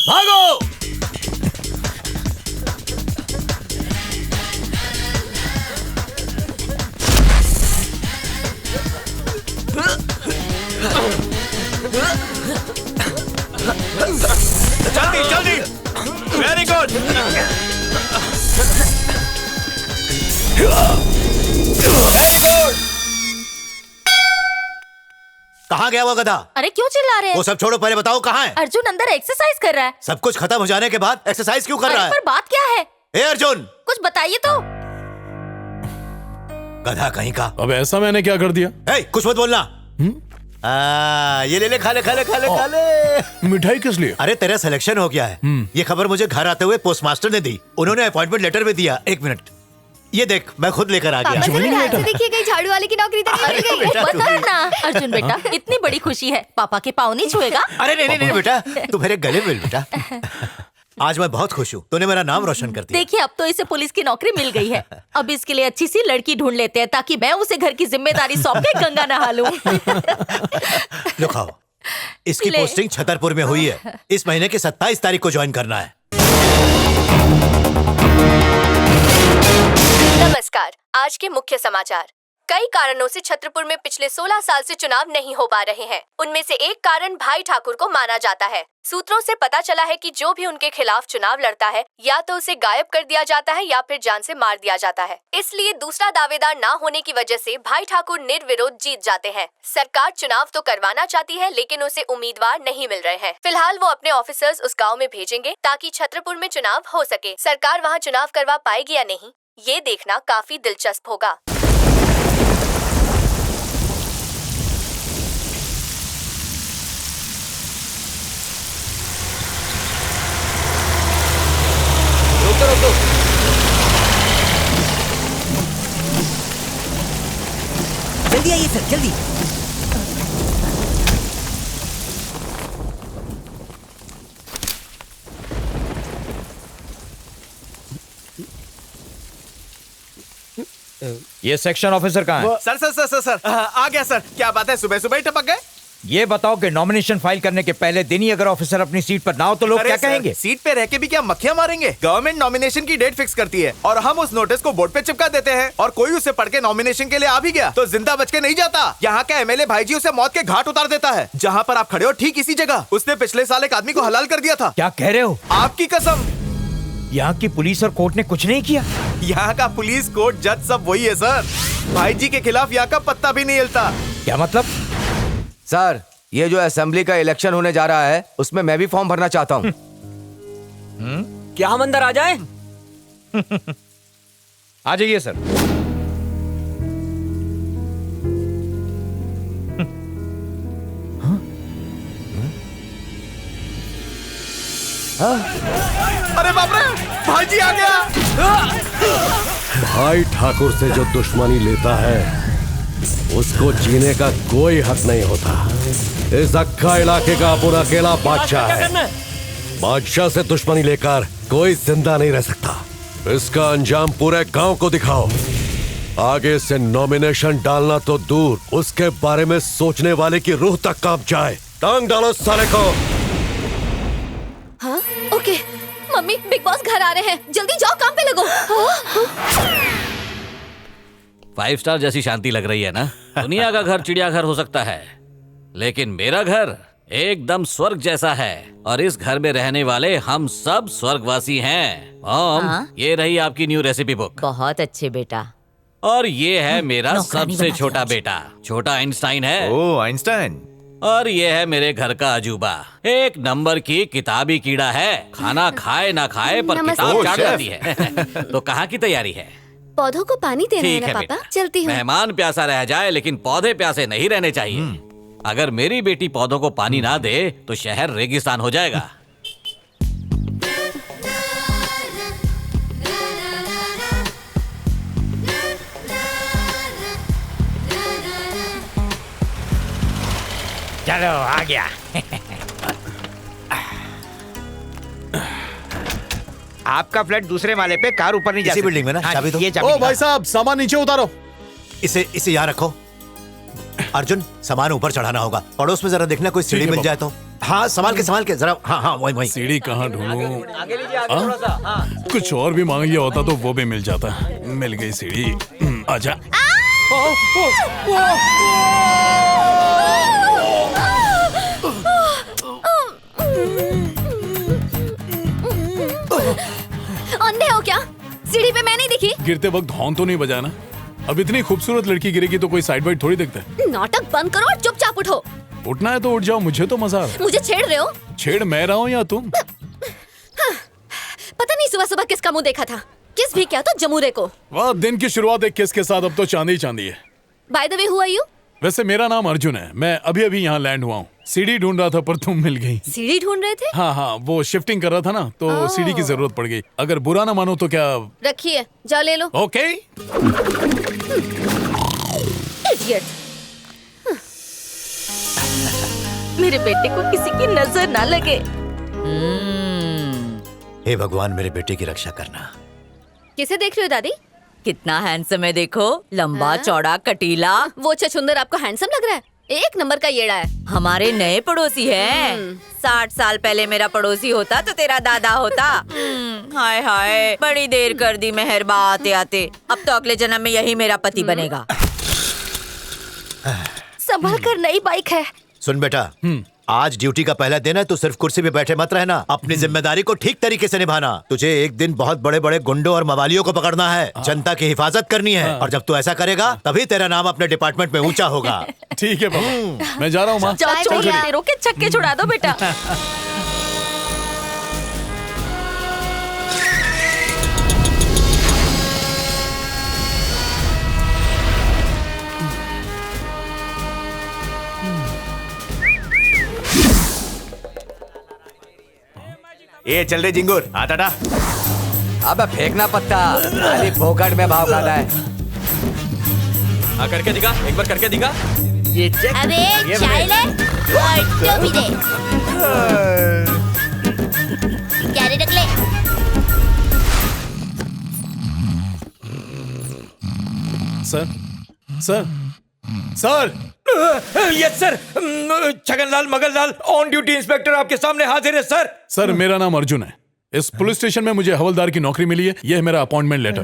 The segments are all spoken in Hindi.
भागो। जल्दी जल्दी। Very good. Very good. कहाँ गया वो गधा? अरे क्यों चिल्ला रहे हैं? वो सब छोड़ो, पहले बताओ कहाँ है? अर्जुन अंदर एक्सरसाइज कर रहा है। सब कुछ खत्म हो जाने के बाद एक्सरसाइज क्यों कर रहा है? पर बात क्या है? ए अर्जुन, कुछ बताइए तो। गधा कहीं का। अब ऐसा मैंने क्या कर दिया? ए, कुछ मत बोलना। ये ले ले, खा ले खा ले खा ले खा ले। मिठाई किस लिए? अरे तेरा सिलेक्शन हो गया है। ये खबर मुझे घर आते हुए पोस्टमास्टर ने दी। उन्होंने अपॉइंटमेंट लेटर भी दिया। एक मिनट, ये देख, मैं खुद लेकर आ गया। देखिए कहीं झाड़ू वाले की नौकरी तो नहीं मिल गई। बता ना अर्जुन बेटा, इतनी बड़ी खुशी है, पापा के पाँव नहीं छुएगा? अरे नहीं नहीं नहीं बेटा, तू मेरे गले मिल बेटा। आज मैं बहुत खुश हूँ, तूने मेरा नाम रोशन कर दिया। देखिए अब तो इसे पुलिस की नौकरी मिल गई है। अब इसके लिए अच्छी सी लड़की ढूंढ लेते हैं ताकि मैं उसे घर की जिम्मेदारी सौंप के गंगा नहा लूं। लो खाओ। इसकी पोस्टिंग छतरपुर में हुई है। इस महीने की 27 तारीख को ज्वाइन करना है। नमस्कार, आज के मुख्य समाचार। कई कारणों से छतरपुर में पिछले 16 साल से चुनाव नहीं हो पा रहे हैं। उनमें से एक कारण भाई ठाकुर को माना जाता है। सूत्रों से पता चला है कि जो भी उनके खिलाफ चुनाव लड़ता है, या तो उसे गायब कर दिया जाता है या फिर जान से मार दिया जाता है। इसलिए दूसरा दावेदार ना होने की वजह से भाई ठाकुर निर्विरोध जीत जाते हैं। सरकार चुनाव तो करवाना चाहती है, लेकिन उसे उम्मीदवार नहीं मिल रहे हैं। फिलहाल वो अपने ऑफिसर्स उस गाँव में भेजेंगे ताकि छतरपुर में चुनाव हो सके। सरकार वहाँ चुनाव करवा पाएगी या नहीं, ये देखना काफी दिलचस्प होगा। रोको। जल्दी आइए सर, जल्दी। ये सेक्शन ऑफिसर कहाँ है? Sir sir sir sir sir आ गया सर। क्या बात है, सुबह सुबह ही टपक गए? ये बताओ कि नॉमिनेशन फाइल करने के पहले दिन ही अगर ऑफिसर अपनी सीट पर ना हो तो लोग क्या कहेंगे? सीट पे रह के भी क्या मक्खियां मारेंगे? गवर्नमेंट नॉमिनेशन की डेट फिक्स करती है और हम उस नोटिस को बोर्ड पे चिपका देते हैं, और कोई उसे पढ़ के नॉमिनेशन के लिए आ भी गया तो जिंदा बच के नहीं जाता। यहाँ का एमएलए भाई जी उसे मौत के घाट उतार देता है। जहाँ पर आप खड़े हो ठीक इसी जगह उसने पिछले साल एक आदमी को हलाल कर दिया था। क्या कह रहे हो? आपकी कसम। यहाँ की पुलिस और कोर्ट ने कुछ नहीं किया? यहाँ का पुलिस, कोर्ट, जज सब वही है सर। भाई जी के खिलाफ यहाँ का पत्ता भी नहीं हिलता। क्या मतलब? सर, ये जो असेंबली का इलेक्शन होने जा रहा है उसमें मैं भी फॉर्म भरना चाहता हूँ। क्या हम अंदर आ जाएं? आ जाइए सर। अरे बाप रे, भाई जी आ गया। भाई ठाकुर से जो दुश्मनी लेता है उसको जीने का कोई हक नहीं होता। इस अक्खा इलाके का अपन अकेला बादशाह है। बादशाह से दुश्मनी लेकर कोई जिंदा नहीं रह सकता। इसका अंजाम पूरे गांव को दिखाओ। आगे से नॉमिनेशन डालना तो दूर, उसके बारे में सोचने वाले की रूह तक कांप जाए। टांग डालो साले को। हाँ? ओके। मम्मी, बिग बॉस घर आ रहे हैं, जल्दी जाओ काम पे लगो। 5 स्टार जैसी शांति लग रही है ना? दुनिया का घर चिड़ियाघर हो सकता है, लेकिन मेरा घर एकदम स्वर्ग जैसा है, और इस घर में रहने वाले हम सब स्वर्गवासी हैं। ये रही आपकी न्यू रेसिपी बुक। बहुत अच्छे बेटा। और ये है मेरा सबसे छोटा बेटा, छोटा आइंस्टाइन है। ओह, आइंस्टाइन। और ये है मेरे घर का अजूबा, एक नंबर की किताबी कीड़ा है। खाना खाए ना खाए पर किताब चाट जाती है। तो कहाँ की तैयारी है? पौधों को पानी देना है ना पापा? बेटा, चलती हूँ। मेहमान प्यासा रह जाए लेकिन पौधे प्यासे नहीं रहने चाहिए। अगर मेरी बेटी पौधों को पानी ना दे तो शहर रेगिस्तान हो जाएगा। चलो आ गया। आपका फ्लैट दूसरे माले पे, कार ऊपर नहीं जा इसी सकती। बिल्डिंग में ना? हाँ, चाबी दो। ये चाबी ओ भाई साहब, सामान नीचे उतारो। इसे यहाँ रखो। अर्जुन, सामान ऊपर चढ़ाना होगा। पड़ोस में जरा देखना कोई सीढ़ी मिल जाए तो। हाँ संभाल के जरा। हाँ हाँ वही वही। सीढ़ी कहाँ ढूंढूं? आगे लीजिए, आगे थोड़ा सा। हाँ। कुछ और भी मांग लिया होता तो वो भी मिल जाता। मिल गई सीढ़ी। आजा। अंधे हो क्या? सीढ़ी पे मैं नहीं दिखी? गिरते वक्त हॉर्न तो नहीं बजाना। अब इतनी खूबसूरत लड़की गिरेगी तो कोई साइड वाइड थोड़ी देखता है। नाटक बंद करो और चुपचाप उठो। उठना है तो उठ जाओ, मुझे तो मजा आ रहा है। मुझे छेड़ रहे हो? छेड़ मैं रहा हूँ या तुम? पता नहीं सुबह सुबह किसका मुंह देखा था। किस भी क्या तो जमूरे को। वाह, दिन की शुरुआत एक किस के साथ। अब तो चांदी चांदी है। By the way, who are you? वैसे मेरा नाम अर्जुन है। मैं अभी अभी यहाँ लैंड हुआ हूँ। सीढ़ी ढूंढ रहा था पर तुम मिल गई। सीढ़ी ढूंढ रहे थे? हाँ हाँ, वो शिफ्टिंग कर रहा था ना तो सीढ़ी की जरूरत पड़ गई। अगर बुरा ना मानो तो क्या? रखिए, जाओ ले लो। ओके। इडियट। मेरे बेटे को किसी की नजर ना लगे। हे भगवान मेरे बेटे की रक्षा करना। किसे देख रहे हो दादी? कितना हैंडसम है देखो, लंबा चौड़ा कटीला। वो छछुंदर आपको हैंडसम लग रहा है? एक नंबर का येड़ा है। हमारे नए पड़ोसी है। 60 साल पहले मेरा पड़ोसी होता तो तेरा दादा होता। हाय हाय, बड़ी देर कर दी मेहरबा आते आते। अब तो अगले जन्म में यही मेरा पति बनेगा। संभल कर, नई बाइक है। सुन बेटा, आज ड्यूटी का पहला दिन है तो सिर्फ कुर्सी पे बैठे मत रहना। अपनी जिम्मेदारी को ठीक तरीके से निभाना। तुझे एक दिन बहुत बड़े बड़े गुंडों और मवालियों को पकड़ना है। जनता की हिफाजत करनी है। और जब तू ऐसा करेगा तभी तेरा नाम अपने डिपार्टमेंट में ऊंचा होगा। ठीक है पापा, मैं जा रहा हूँ माँ। जाओ, चोर के छक्के छुड़ा दो बेटा। ये चल रहे जिंगूर, आ टाटा। अब फेंकना पत्ता, खाली फोकट में भाव खाता है। हाँ, करके दिखा, एक बार करके दिखा। ये चेक। अबे चाय ले और टोपी दे। क्या रे टकले? Sir, sir, sir. Yes sir. Chhaganlal Maganlal on duty inspector आपके सामने हाजिर है सर। सर मेरा नाम अर्जुन है। इस पुलिस स्टेशन में मुझे हवलदार की नौकरी मिली है। यह है मेरा अपॉइंटमेंट लेटर।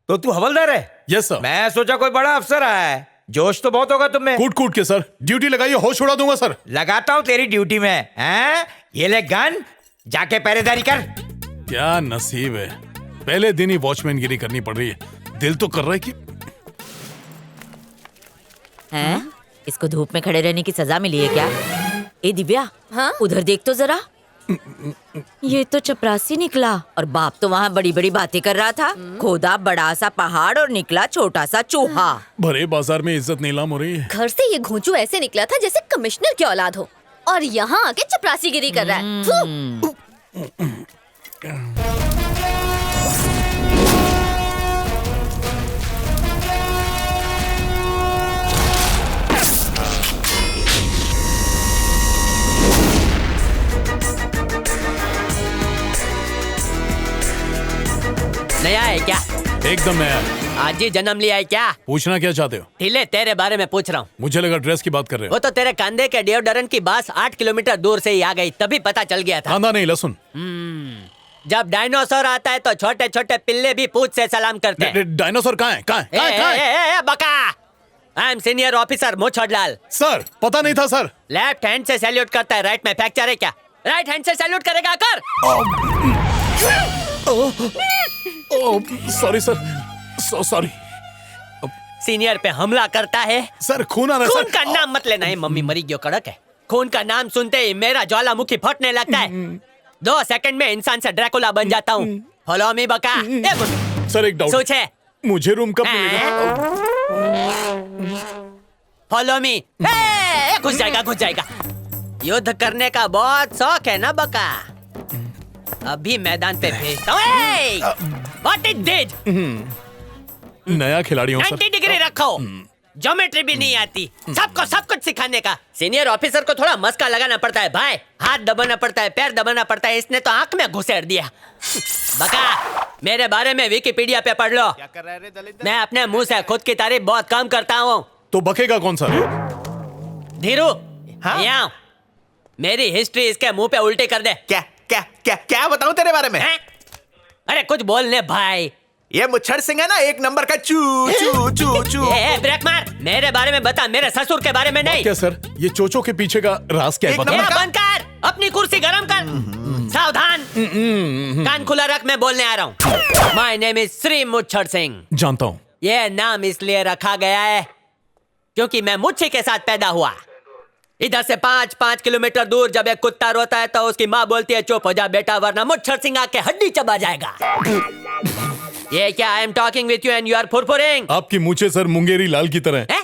तो तू हवलदार है? Yes sir. मैं सोचा कोई बड़ा अफसर आया है। जोश तो बहुत होगा तुम में। कूट कूट के सर, ड्यूटी लगाइए, होश उड़ा दूंगा सर। लगाता हूँ तेरी ड्यूटी में। हैं? ये ले गन, जाके पहरेदारी कर। क्या नसीब है, पहले दिन ही वॉचमैन गिरी करनी पड़ रही है। दिल तो कर रहा है कि हैं? इसको धूप में खड़े रहने की सजा मिली है क्या? ए दिव्या, हाँ? उधर देख तो जरा। ये तो चपरासी निकला और बाप तो वहाँ बड़ी बड़ी बातें कर रहा था। खोदा बड़ा सा पहाड़ और निकला छोटा सा चूहा। भरे बाजार में इज्जत नीलाम हो रही है। घर से ये घोंचू ऐसे निकला था जैसे कमिश्नर की औलाद हो, और यहाँ आके चपरासीगिरी कर रहा है। फू! नया है क्या? एकदम नया। आज ही जन्म लिया है क्या? पूछना क्या चाहते हो? ढीले, तेरे बारे में पूछ रहा हूँ। मुझे लगा ड्रेस की बात कर रहे हो। वो तो तेरे कंधे के डिओडोरेंट की बास 8 किलोमीटर दूर से ही आ गई, तभी पता चल गया था। कांदा नहीं, लहसुन। जब डायनासोर आता है तो छोटे छोटे पिल्ले भी पूछ से सलाम करते हैं। डायनासोर कहाँ है? कहाँ है? कहाँ है? कहाँ है? बका, I am senior officer Mochhodlal. Sir पता नहीं था सर। लेफ्ट हैंड से सैल्यूट करता है, राइट में फ्रैक्चर है क्या? राइट हैंड से सैल्यूट करेगा, कर। Sorry sir, sorry. सीनियर पे हमला करता है सर। खून आ रहा है खून सर। का नाम मत लेना है, मम्मी मरी क्यों कड़क है। खून का नाम सुनते ही मेरा ज्वालामुखी फटने लगता है। 2 सेकंड में इंसान से ड्रैकुला बन जाता हूँ। फॉलो मी बका। सर एक डाउट। सोचे मुझे रूम कब मिलेगा? Follow me. घुस जाएगा, घुस जाएगा। युद्ध करने का बहुत शौक है ना बका? अभी मैदान पे भेजता हूँ। What is this? नया खिलाड़ी हूँ सर। 90 डिग्री रखो। ज्योमेट्री भी नहीं आती, सबको सब कुछ सिखाने का। सीनियर ऑफिसर को थोड़ा मस्का लगाना पड़ता है भाई। हाथ दबाना पड़ता है, पैर दबाना पड़ता है। इसने तो आंख में घुसेड़ दिया। बका, मेरे बारे में विकिपीडिया पे पढ़ लो। क्या कर रहा है रे दलिंदर? मैं अपने मुंह से खुद की तारीफ बहुत कम करता हूँ। तो बकेगा कौन सा? धीरू, हाँ? यहाँ। मेरी हिस्ट्री इसके मुंह पे उल्टी कर दे। क्या क्या क्या क्या बताऊं तेरे बारे में? हैं? अरे कुछ बोलने भाई। ये मुच्छर सिंह है ना, एक नंबर का चू चू चू चू। ब्रेक मार। मेरे बारे में बता, मेरे ससुर के बारे में नहीं। क्या सर, ये चोचो के पीछे का राज क्या है? एक नंबर का? बंद कर, अपनी कुर्सी गरम कर। सावधान, कान खुला रख, मैं बोलने आ रहा हूँ। My name is Shri Muchchhar Singh. जानता हूँ। ये नाम इसलिए रखा गया है क्योंकि मैं मुच्छी के साथ पैदा हुआ। इधर से 5 किलोमीटर दूर जब एक कुत्ता रोता है तो उसकी माँ बोलती है चुप हो जा बेटा वरना मुच्छर सिंह आके हड्डी चबा जाएगा। ये क्या? I am talking with you and you are furfuring. आपकी मूछें सर मुंगेरी लाल की तरह हैं।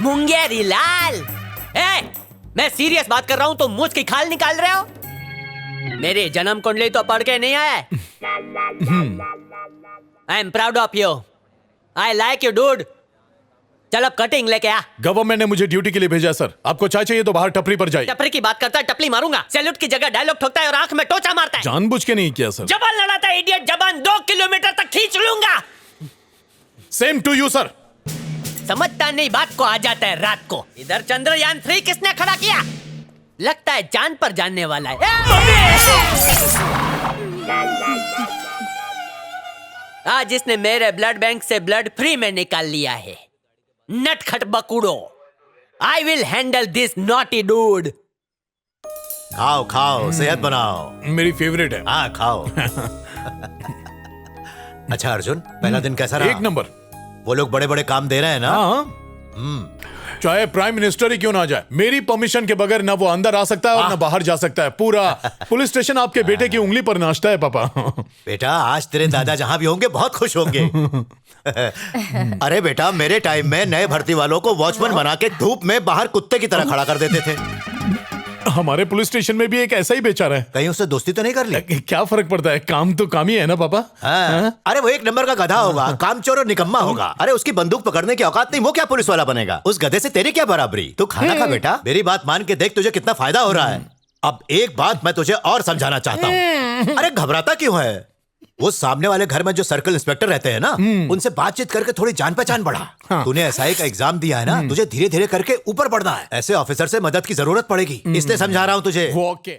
मुंगेरी लाल? मैं सीरियस बात कर रहा हूँ, तुम मुझ की खाल निकाल रहे हो। मेरी जन्म कुंडली तो पढ़ के नहीं आया। I am proud of you. I like you dude. चल अब कटिंग लेके आ। गवर्नमेंट ने मुझे ड्यूटी के लिए भेजा सर। आपको चाय चाहिए तो बाहर टपरी पर जाइए। टपरी की बात करता है, टपली मारूंगा। सैल्यूट की जगह डायलॉग ठोकता है और आंख में टोचा मारता है। जानबूझ के नहीं किया सर। जबान लड़ाता है इडियट, जबान 2 किलोमीटर तक खींच लूंगा। Same to you sir. समझता नहीं बात को, आ जाता है रात को। इधर चंद्रयान 3 किसने खड़ा किया? लगता है चांद पर जाने वाला है। आज इसने मेरे ब्लड बैंक से ब्लड फ्री में निकाल लिया है। नटखट बकुड़ो, I will handle this naughty dude. खाओ खाओ, सेहत बनाओ। मेरी फेवरेट है। हाँ खाओ। अच्छा अर्जुन, पहला दिन कैसा रहा? एक नंबर। वो लोग बड़े बड़े काम दे रहे हैं ना? हाँ। चाहे प्राइम मिनिस्टर ही क्यों ना जाए, मेरी परमिशन के बगैर ना वो अंदर आ सकता है और ना बाहर जा सकता है। पूरा पुलिस स्टेशन आपके बेटे की उंगली पर नाचता है पापा। बेटा आज तेरे दादा जहां भी होंगे बहुत खुश होंगे। अरे बेटा, मेरे टाइम में नए भर्ती वालों को वॉचमैन बना के धूप में बाहर कुत्ते की तरह खड़ा कर देते थे। हमारे पुलिस स्टेशन में भी एक ऐसा ही बेचारा है। कहीं उससे दोस्ती तो नहीं कर ली? क्या फर्क पड़ता है, काम तो काम ही है ना पापा। हाँ। अरे वो एक नंबर का गधा होगा, कामचोर और निकम्मा होगा। अरे उसकी बंदूक पकड़ने की औकात नहीं, वो क्या पुलिस वाला बनेगा? उस गधे से तेरी क्या बराबरी? तू खाना खा बेटा, मेरी बात मान के देख, तुझे कितना फायदा हो रहा है। अब एक बात मैं तुझे और समझाना चाहता हूँ। अरे घबराता क्यों है? वो सामने वाले घर में जो सर्कल इंस्पेक्टर रहते हैं ना, उनसे बातचीत करके थोड़ी जान पहचान बढ़ा। हाँ। तूने एसआई का एग्जाम दिया है ना, तुझे धीरे धीरे करके ऊपर बढ़ना है। ऐसे ऑफिसर से मदद की जरूरत पड़ेगी, इसलिए समझा रहा हूँ तुझे। ओके।